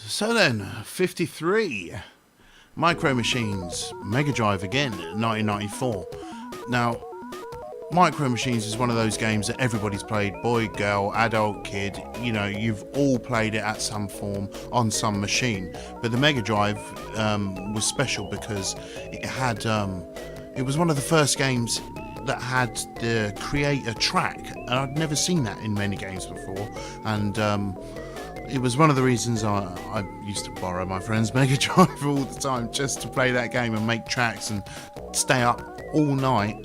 So then, 53. Micro Machines, Mega Drive again, 1994. Now, Micro Machines is one of those games that everybody's played, boy, girl, adult, kid, you know, you've all played it at some form on some machine. But the Mega Drive was special because it had, it was one of the first games that had the create a track, and I'd never seen that in many games before. And it was one of the reasons I used to borrow my friend's Mega Drive all the time just to play that game and make tracks and stay up all night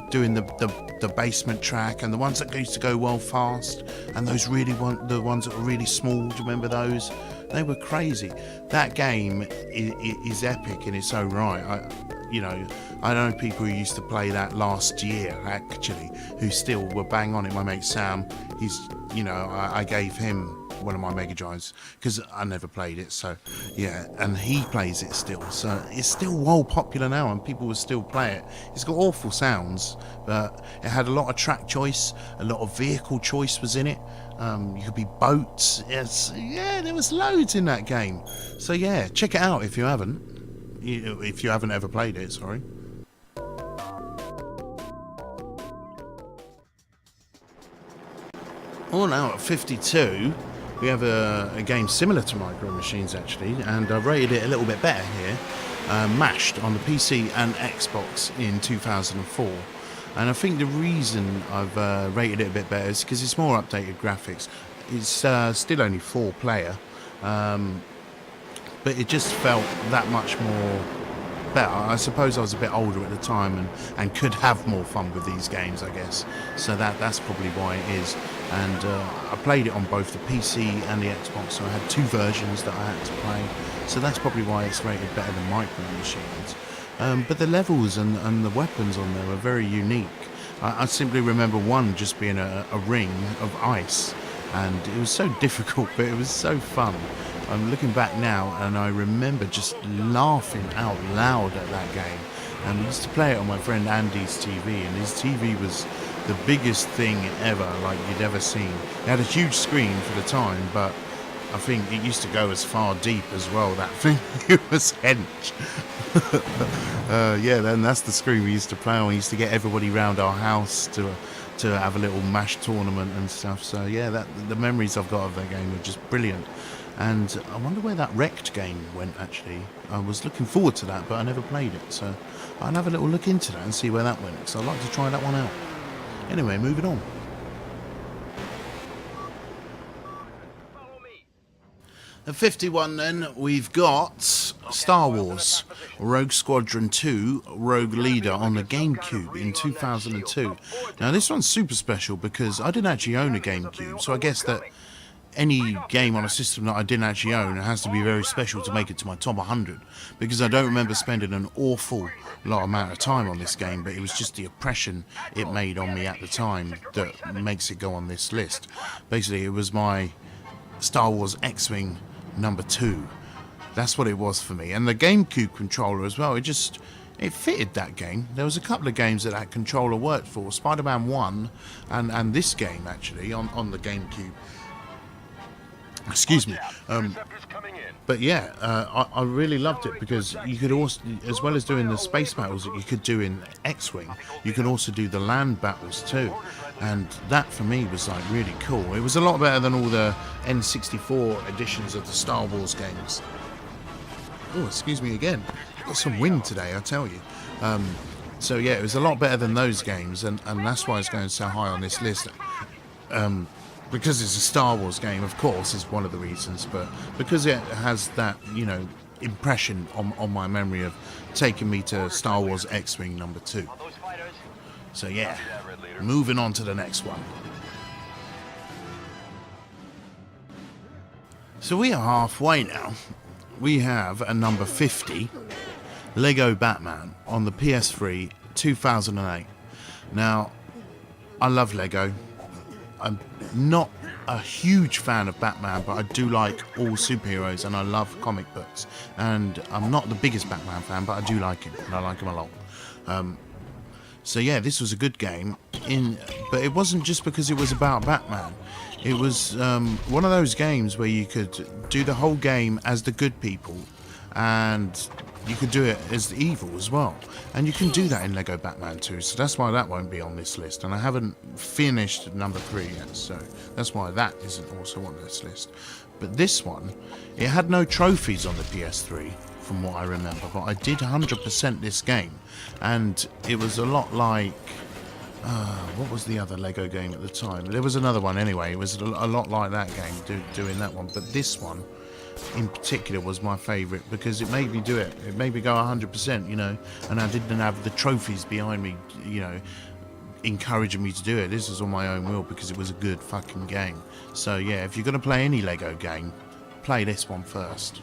doing the basement track and the ones that used to go well fast and those the ones that were really small. Do you remember those? They were crazy. That game is epic in its own right. I know people who used to play that last year actually, who still were bang on it. My mate Sam, I gave him one of my Mega Drives because I never played it, so yeah, and he plays it still, so it's still well popular now and people will still play it. It's got awful sounds, but it had a lot of track choice, a lot of vehicle choice was in it. You could be boats, there was loads in that game, so yeah, check it out if you haven't ever played it, sorry. Oh, now at 52 we have a game similar to Micro Machines actually, and I've rated it a little bit better here. Mashed on the PC and Xbox in 2004, and I think the reason I've rated it a bit better is because it's more updated graphics. It's still only 4-player, but it just felt that much more better. I suppose I was a bit older at the time and could have more fun with these games, I guess. So that's probably why it is. And I played it on both the PC and the Xbox, so I had two versions that I had to play. So that's probably why it's rated better than Micro Machines. But the levels and the weapons on there are very unique. I simply remember one just being a ring of ice, and it was so difficult, but it was so fun. I'm looking back now and I remember just laughing out loud at that game. And we used to play it on my friend Andy's TV, and his TV was the biggest thing ever, like you'd ever seen. It had a huge screen for the time, but I think it used to go as far deep as well, that thing. It was hench. Then that's the screen we used to play on. We used to get everybody round our house to have a little MASH tournament and stuff. So yeah, the memories I've got of that game are just brilliant. And I wonder where that Wrecked game went, actually. I was looking forward to that, but I never played it. So I'll have a little look into that and see where that went, because I'd like to try that one out. Anyway, moving on. At 51 then, we've got Star Wars Rogue Squadron 2 Rogue Leader on the GameCube in 2002. Now this one's super special because I didn't actually own a GameCube, so I guess that any game on a system that I didn't actually own has to be very special to make it to my top 100, because I don't remember spending an awful lot amount of time on this game, but it was just the impression it made on me at the time that makes it go on this list. Basically, it was my Star Wars X-Wing number 2. That's what it was for me. And the GameCube controller as well, it fitted that game. There was a couple of games that controller worked for, Spider-Man 1 and this game actually on the GameCube. Excuse me. But yeah, I really loved it because you could also, as well as doing the space battles that you could do in X-Wing, you could also do the land battles too. And that for me was like really cool. It was a lot better than all the N64 editions of the Star Wars games. Oh, excuse me again. Got some wind today, I tell you. So yeah, it was a lot better than those games, and that's why it's going so high on this list. Because it's a Star Wars game, of course, is one of the reasons, but because it has that, impression on my memory of taking me to Star Wars X-Wing number 2. So yeah, moving on to the next one. So we are halfway now. We have a number 50, Lego Batman on the PS3, 2008. Now, I love Lego. I'm not a huge fan of Batman, but I do like all superheroes and I love comic books. And I'm not the biggest Batman fan, but I do like him, and I like him a lot. So yeah, this was a good game, but it wasn't just because it was about Batman. It was one of those games where you could do the whole game as the good people, and you could do it as the evil as well. And you can do that in Lego Batman 2, so that's why that won't be on this list. And I haven't finished number 3 yet, so that's why that isn't also on this list. But this one, it had no trophies on the PS3, from what I remember, but I did 100% this game, and it was a lot like... what was the other Lego game at the time? There was another one anyway. It was a lot like that game, doing that one. But this one, in particular, was my favourite because it made me do it. It made me go 100%, you know. And I didn't have the trophies behind me, you know, encouraging me to do it. This was on my own will because it was a good fucking game. So yeah, if you're going to play any Lego game, play this one first.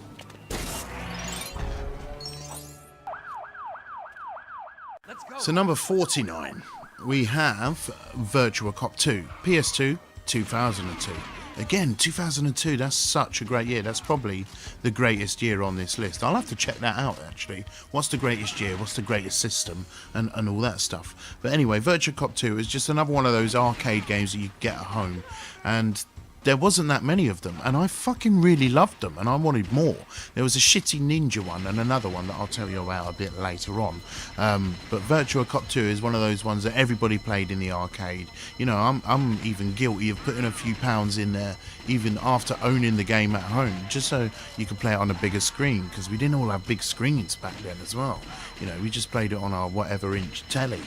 So number 49. We have Virtua Cop 2, PS2, 2002. Again, 2002, that's such a great year. That's probably the greatest year on this list. I'll have to check that out, actually. What's the greatest year? What's the greatest system? And all that stuff. But anyway, Virtua Cop 2 is just another one of those arcade games that you get at home. And there wasn't that many of them, and I fucking really loved them, and I wanted more. There was a shitty ninja one and another one that I'll tell you about a bit later on. But Virtua Cop 2 is one of those ones that everybody played in the arcade. You know, I'm even guilty of putting a few pounds in there, even after owning the game at home, just so you could play it on a bigger screen, because we didn't all have big screens back then as well. You know, we just played it on our whatever inch telly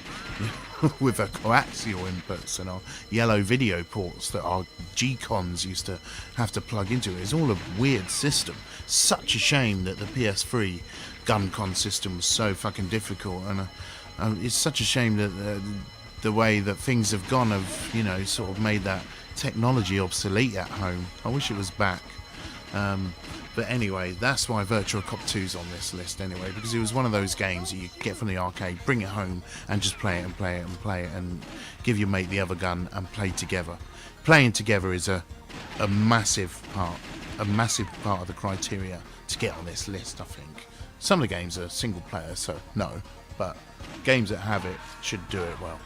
with our coaxial inputs and our yellow video ports that our G-Cons used to have to plug into. It's all a weird system. Such a shame that the PS3 GunCon system was so fucking difficult, and it's such a shame that the way that things have gone have, you know, sort of made that technology obsolete at home. I wish it was back. But anyway, that's why Virtua Cop 2's on this list anyway, because it was one of those games that you get from the arcade, bring it home, and just play it and play it and play it, and give your mate the other gun and play together. Playing together is a massive part of the criteria to get on this list, I think. Some of the games are single player, so no, but games that have it should do it well.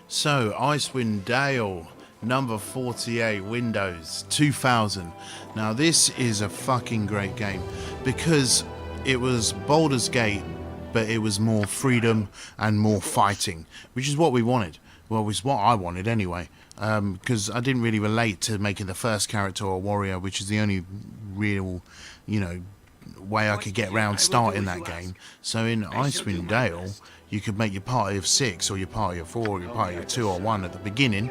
So, Icewind Dale. Number 48, Windows 2000. Now this is a fucking great game because it was Baldur's Gate, but it was more freedom and more fighting, which is what we wanted. Well, it was what I wanted anyway, because I didn't really relate to making the first character a warrior, which is the only real, you know, way I could get around starting that game. So in Icewind Dale, you could make your party of 6 or your party of 4 or your party of 2 or 1 at the beginning,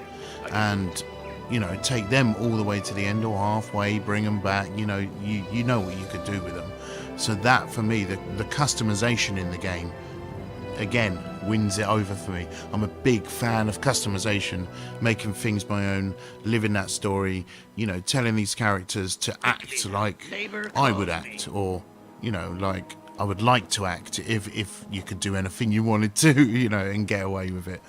and you know, take them all the way to the end or halfway, bring them back. You know, you know what you could do with them. So that for me, the customization in the game again wins it over for me. I'm a big fan of customization, making things my own, living that story, you know, telling these characters to act like I would act, or you know, like I would like to act if you could do anything you wanted to, you know, and get away with it.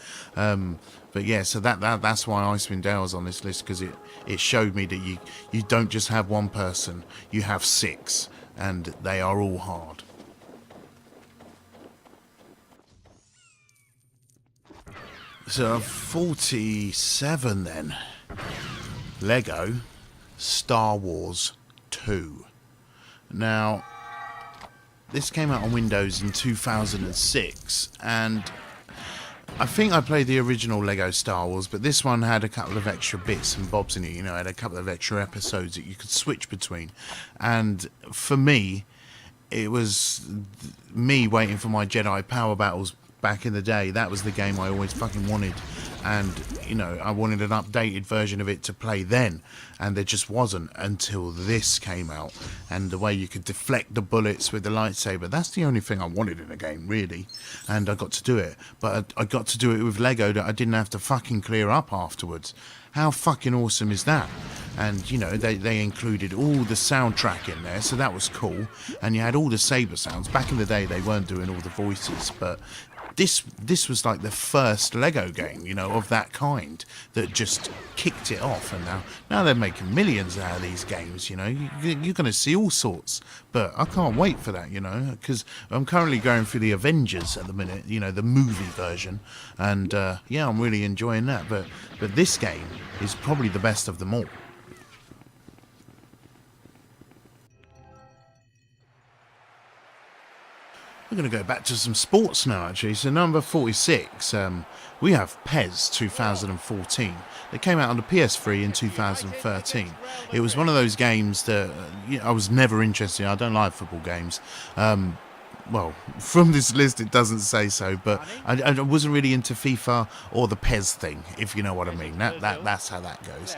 But yeah, so that's why Icewind Dale's on this list, because it showed me that you don't just have one person, you have 6, and they are all hard. So 47 then. Lego Star Wars 2. Now, this came out on Windows in 2006, and I think I played the original Lego Star Wars, but this one had a couple of extra bits and bobs in it, you know, it had a couple of extra episodes that you could switch between. And for me, it was me waiting for my Jedi power battles back in the day. That was the game I always fucking wanted. And, you know, I wanted an updated version of it to play then, and there just wasn't until this came out. And the way you could deflect the bullets with the lightsaber, that's the only thing I wanted in a game, really. And I got to do it. But I got to do it with Lego that I didn't have to fucking clear up afterwards. How fucking awesome is that? And, you know, they included all the soundtrack in there, so that was cool. And you had all the saber sounds. Back in the day, they weren't doing all the voices, but this was like the first Lego game, you know, of that kind that just kicked it off. And now they're making millions out of these games. You know, you're going to see all sorts. But I can't wait for that, you know, because I'm currently going through the Avengers at the minute, you know, the movie version, and yeah, I'm really enjoying that. But this game is probably the best of them all. We're going to go back to some sports now, actually. So number 46, we have PES 2014. It came out on the PS3 in 2013. It was one of those games that I was never interested in. I don't like football games. Well, from this list it doesn't say so, but I wasn't really into FIFA or the PES thing, if you know what I mean. That's how that goes.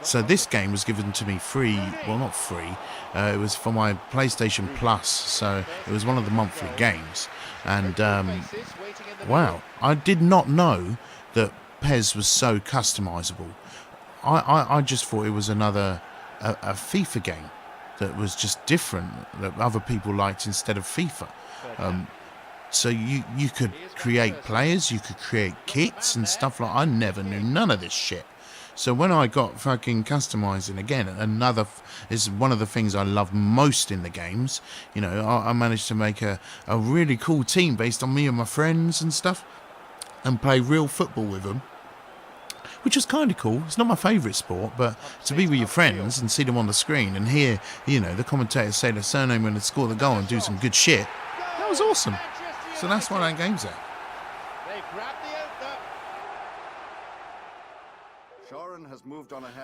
So this game was given to me free. Well, not free. It was for my PlayStation Plus, so it was one of the monthly games. And wow, I did not know that PES was so customizable. I just thought it was another a FIFA game that was just different, that other people liked instead of FIFA. So you could create players, you could create kits and stuff like. I never knew none of this shit. So when I got fucking customizing again, is one of the things I love most in the games. You know, I managed to make a really cool team based on me and my friends and stuff, and play real football with them, which was kind of cool. It's not my favourite sport, but to be with your friends and see them on the screen and hear, you know, the commentators say their surname when they score the goal and do some good shit, that was awesome. So that's why that game's there.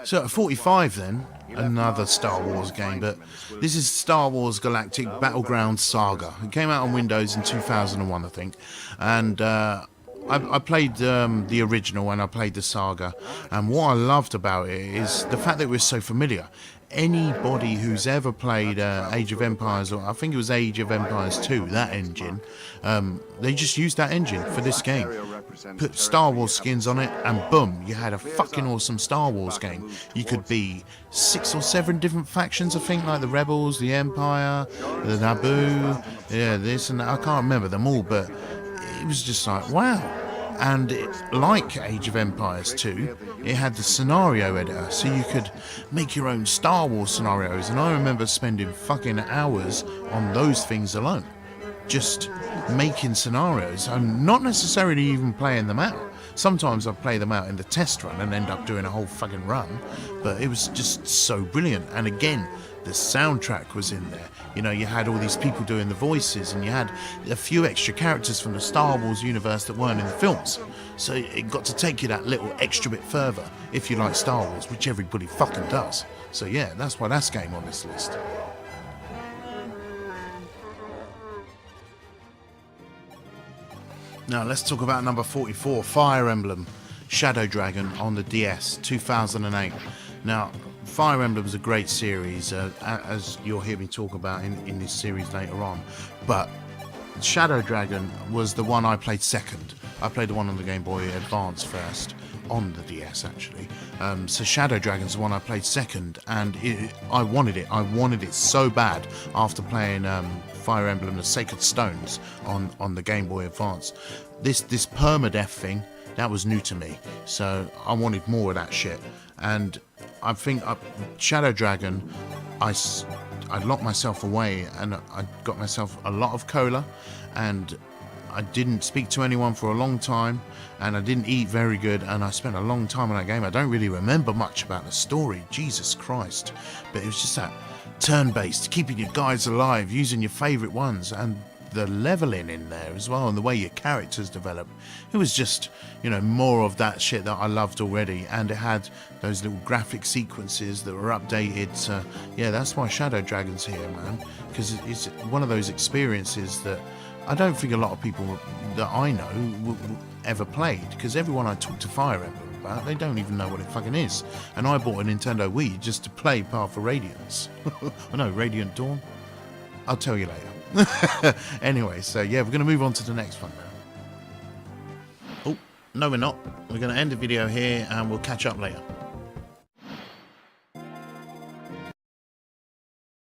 So at 45 then, another Star Wars game, but this is Star Wars Galactic Battleground Saga. It came out on Windows in 2001, I think, and I played the original and I played the Saga, and what I loved about it is the fact that it was so familiar. Anybody who's ever played Age of Empires, or I think it was Age of Empires 2, that engine, they just used that engine for this game. Put Star Wars skins on it, and boom, you had a fucking awesome Star Wars game. You could be 6 or 7 different factions, I think, like the Rebels, the Empire, the Naboo, yeah, this and that. I can't remember them all, but it was just like, wow. And like Age of Empires 2, it had the scenario editor, so you could make your own Star Wars scenarios. And I remember spending fucking hours on those things alone, just making scenarios. I'm not necessarily even playing them out. Sometimes I play them out in the test run and end up doing a whole fucking run, but it was just so brilliant. And again, the soundtrack was in there. You know, you had all these people doing the voices, and you had a few extra characters from the Star Wars universe that weren't in the films. So it got to take you that little extra bit further if you like Star Wars, which everybody fucking does. So yeah, that's why that's game on this list. Now let's talk about number 44, Fire Emblem Shadow Dragon on the DS, 2008. Now, Fire Emblem is a great series, as you'll hear me talk about in this series later on. But Shadow Dragon was the one I played second. I played the one on the Game Boy Advance first, on the DS actually. So Shadow Dragon's the one I played second, and I wanted it. I wanted it so bad after playing Fire Emblem The Sacred Stones on the Game Boy Advance. This permadeath thing, that was new to me, so I wanted more of that shit. And I think Shadow Dragon, I locked myself away, and I got myself a lot of cola, and I didn't speak to anyone for a long time, and I didn't eat very good, and I spent a long time on that game. I don't really remember much about the story, Jesus Christ, but it was just that turn-based, keeping your guys alive, using your favourite ones, and the leveling in there as well, and the way your characters develop. It was just, you know, more of that shit that I loved already, and it had those little graphic sequences that were updated. So yeah, that's why Shadow Dragon's here, man, because it's one of those experiences that I don't think a lot of people that I know ever played, because everyone I talk to Fire Emblem about, they don't even know what it fucking is. And I bought a Nintendo Wii just to play Path of Radiance. I know, Radiant Dawn. I'll tell you later. Anyway, so yeah, we're going to move on to the next one now. Oh, no we're not. We're going to end the video here and we'll catch up later.